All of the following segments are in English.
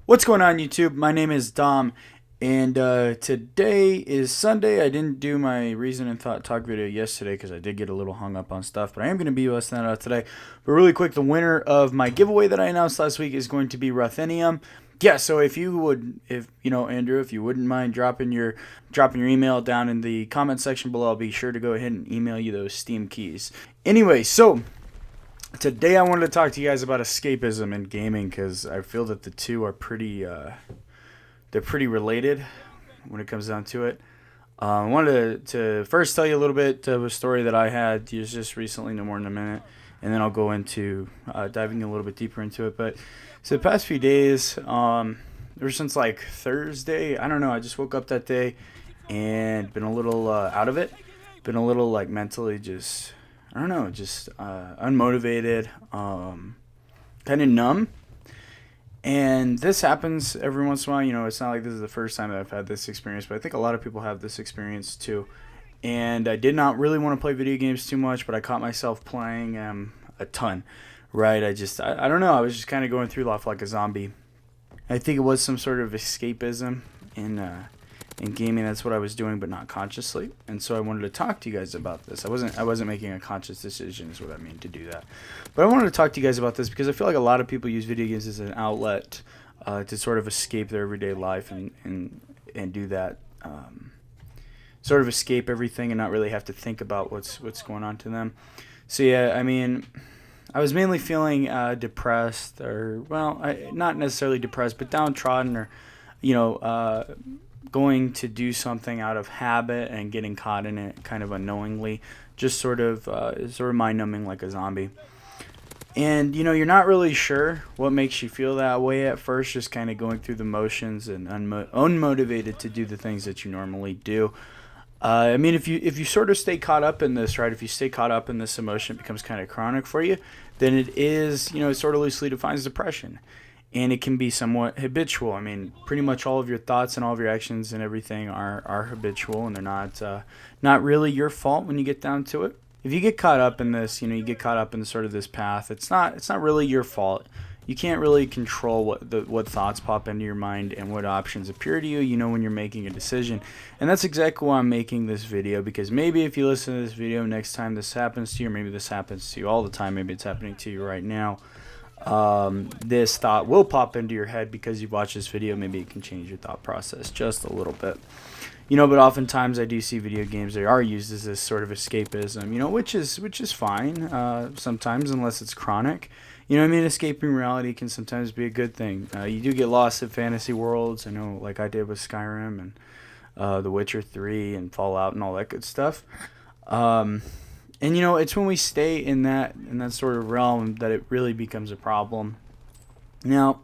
What's going on, YouTube? My name is Dom, and today is Sunday. I didn't do my Reason and Thought Talk video yesterday because I did get a little hung up on stuff, but I am going to be busting that out today. But really quick, the winner of my giveaway that I announced last week is going to be Ruthenium. Yeah, so if you would, Andrew, if you wouldn't mind dropping your email down in the comment section below, I'll be sure to go ahead and email you those Steam keys. Anyway, so today I wanted to talk to you guys about escapism in gaming because I feel that the two are they're pretty related when it comes down to it. I wanted to first tell you a little bit of a story that I had just recently, no more than a minute, and then I'll go into diving a little bit deeper into it. But so the past few days, ever since like Thursday, I don't know, I just woke up that day and been a little out of it, been a little like mentally just, I don't know, just unmotivated, kind of numb. And this happens every once in a while. You know, it's not like this is the first time that I've had this experience, but I think a lot of people have this experience too. And I did not really want to play video games too much, but I caught myself playing a ton, right? I don't know, I was just kind of going through life like a zombie. I think it was some sort of escapism in gaming. That's what I was doing, but not consciously. And so I wanted to talk to you guys about this. I wasn't making a conscious decision, is what I mean, to do that. But I wanted to talk to you guys about this because I feel like a lot of people use video games as an outlet to sort of escape their everyday life and do that, sort of escape everything and not really have to think about what's going on to them. So yeah, I mean, I was mainly feeling depressed, or well, not necessarily depressed, but downtrodden, or going to do something out of habit and getting caught in it kind of unknowingly, just sort of mind numbing like a zombie. And you're not really sure what makes you feel that way at first, just kind of going through the motions and unmotivated to do the things that you normally do. I mean, if you sort of stay caught up in this, right? If you stay caught up in this emotion, it becomes kind of chronic for you. Then it is, it sort of loosely defines depression. And it can be somewhat habitual. I mean, pretty much all of your thoughts and all of your actions and everything are habitual, and they're not really your fault when you get down to it. If you get caught up in this, you get caught up in sort of this path. It's not really your fault. You can't really control what thoughts pop into your mind and what options appear to you. When you're making a decision, and that's exactly why I'm making this video. Because maybe if you listen to this video next time this happens to you, or maybe this happens to you all the time. Maybe it's happening to you right now. This thought will pop into your head because you watch this video. Maybe it can change your thought process just a little bit. But oftentimes I do see video games, they are used as this sort of escapism, which is fine, sometimes, unless it's chronic. Escaping reality can sometimes be a good thing. You do get lost in fantasy worlds, I know, like I did with Skyrim and The Witcher 3 and Fallout and all that good stuff. And it's when we stay in that sort of realm that it really becomes a problem. Now,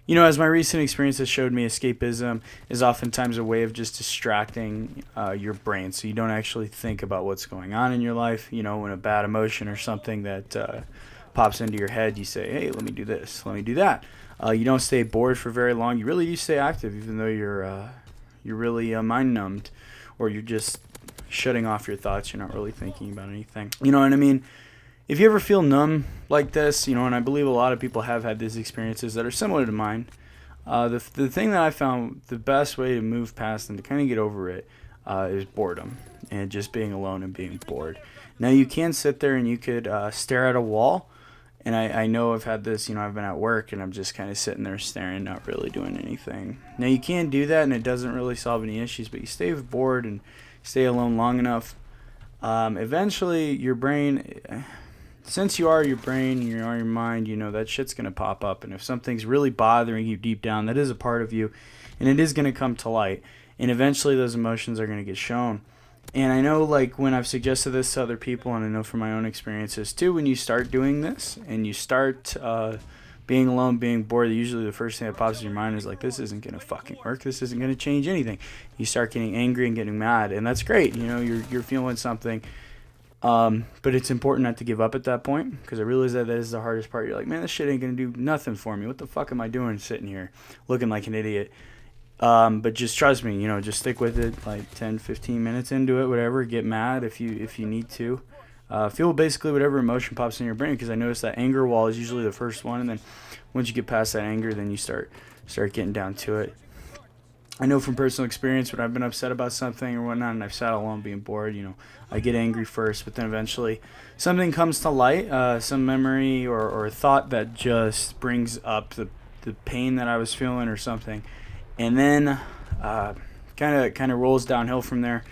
as my recent experience has showed me, escapism is oftentimes a way of just distracting your brain, so you don't actually think about what's going on in your life. When a bad emotion or something that pops into your head, you say, hey, let me do this, let me do that. You don't stay bored for very long. You really do stay active, even though you're really mind numbed, or you're just shutting off your thoughts. You're not really thinking about anything. You know what I mean? If you ever feel numb like this, and I believe a lot of people have had these experiences that are similar to mine, the thing that I found the best way to move past and to kind of get over it is boredom, and just being alone and being bored. Now, you can sit there and you could stare at a wall, and I know I've had this, I've been at work and I'm just kind of sitting there staring, not really doing anything. Now, you can do that and it doesn't really solve any issues, but you stay bored and stay alone long enough, eventually your brain, since you are your brain, you are your mind, that shit's going to pop up. And if something's really bothering you deep down, that is a part of you, and it is going to come to light. And eventually those emotions are going to get shown. And I know, like, when I've suggested this to other people, and I know from my own experiences too, when you start doing this and you start being alone, being bored, usually the first thing that pops in your mind is like, this isn't going to fucking work. This isn't going to change anything. You start getting angry and getting mad, and that's great. You're feeling something. But it's important not to give up at that point, because I realize that is the hardest part. You're like, man, this shit ain't going to do nothing for me. What the fuck am I doing sitting here looking like an idiot? But just trust me, just stick with it, like 10, 15 minutes into it, whatever. Get mad if you need to. Feel basically whatever emotion pops in your brain, because I noticed that anger wall is usually the first one, and then once you get past that anger, then you start start getting down to it. I know from personal experience when I've been upset about something or whatnot and I've sat alone being bored, I get angry first, but then eventually something comes to light, some memory or thought that just brings up the pain that I was feeling or something, and then kind of rolls downhill from there.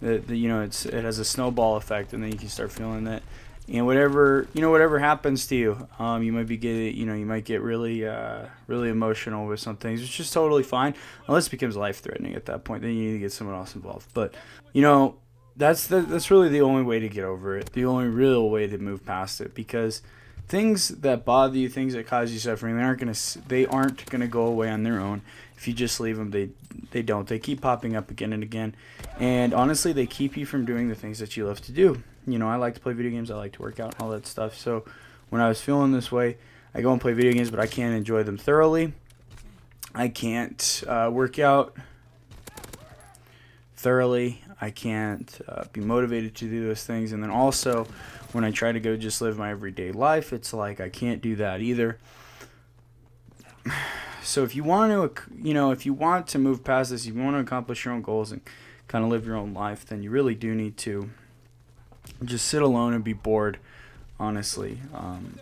It has a snowball effect, and then you can start feeling that. And whatever happens to you, you might get really emotional with some things, which is totally fine, unless it becomes life threatening at that point. Then you need to get someone else involved. But that's really the only way to get over it, the only real way to move past it, because things that bother you, things that cause you suffering, they aren't gonna go away on their own. If you just leave them, they don't. They keep popping up again and again, and honestly, they keep you from doing the things that you love to do. I like to play video games, I like to work out and all that stuff. So when I was feeling this way, I go and play video games, but I can't enjoy them thoroughly. I can't work out thoroughly. I can't be motivated to do those things. And then also, when I try to go just live my everyday life, it's like I can't do that either. So if you want to move past this, if you want to accomplish your own goals and kind of live your own life, then you really do need to just sit alone and be bored, honestly.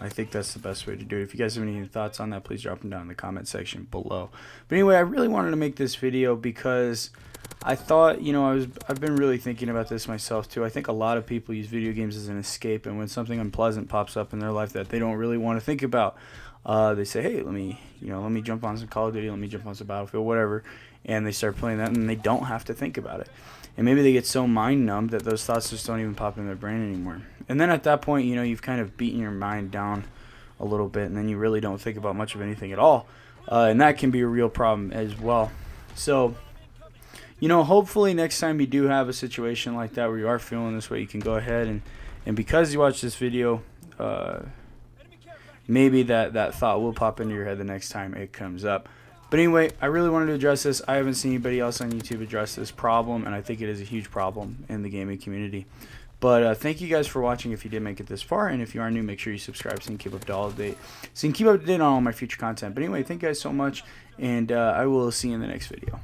I think that's the best way to do it. If you guys have any thoughts on that, please drop them down in the comment section below. But anyway, I really wanted to make this video because I thought, I've been really thinking about this myself too. I think a lot of people use video games as an escape, and when something unpleasant pops up in their life that they don't really want to think about, they say, hey, let me jump on some Call of Duty, let me jump on some Battlefield, whatever, and they start playing that, and they don't have to think about it. And maybe they get so mind numbed that those thoughts just don't even pop in their brain anymore. And then at that point, you've kind of beaten your mind down a little bit, and then you really don't think about much of anything at all. And that can be a real problem as well. So, hopefully next time you do have a situation like that where you are feeling this way, you can go ahead and because you watch this video, maybe that thought will pop into your head the next time it comes up. But anyway, I really wanted to address this. I haven't seen anybody else on YouTube address this problem, and I think it is a huge problem in the gaming community. But thank you guys for watching if you did make it this far, and if you are new, make sure you subscribe so you can keep up to date. So you can keep up to date on all my future content. But anyway, thank you guys so much, and I will see you in the next video.